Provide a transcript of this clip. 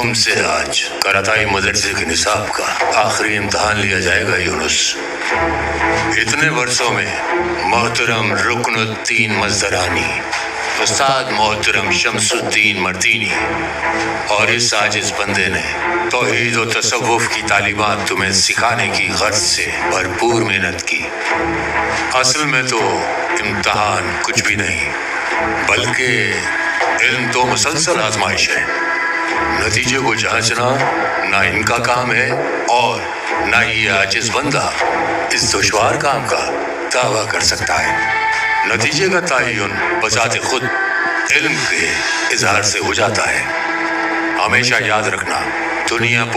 تم سے آج کراتائی مدرسے کے نصاب کا آخری امتحان لیا جائے گا یونس۔ اتنے برسوں میں محترم رکن الدین مزدرانی، استاد محترم شمس الدین مردینی اور اس عاجز بندے نے توحید و تصوف کی تعلیمات تمہیں سکھانے کی غرض سے بھرپور محنت کی۔ اصل میں تو امتحان کچھ بھی نہیں بلکہ علم تو مسلسل آزمائش ہے۔ نتیجے کو جانچنا نہ ان کا کام ہے اور نہ یہ عاجز بندہ اس دشوار کام کا دعویٰ کر سکتا ہے۔ نتیجے کا تعین بذات خود علم کے اظہار سے ہو جاتا ہے۔ ہمیشہ یاد رکھنا، دنیا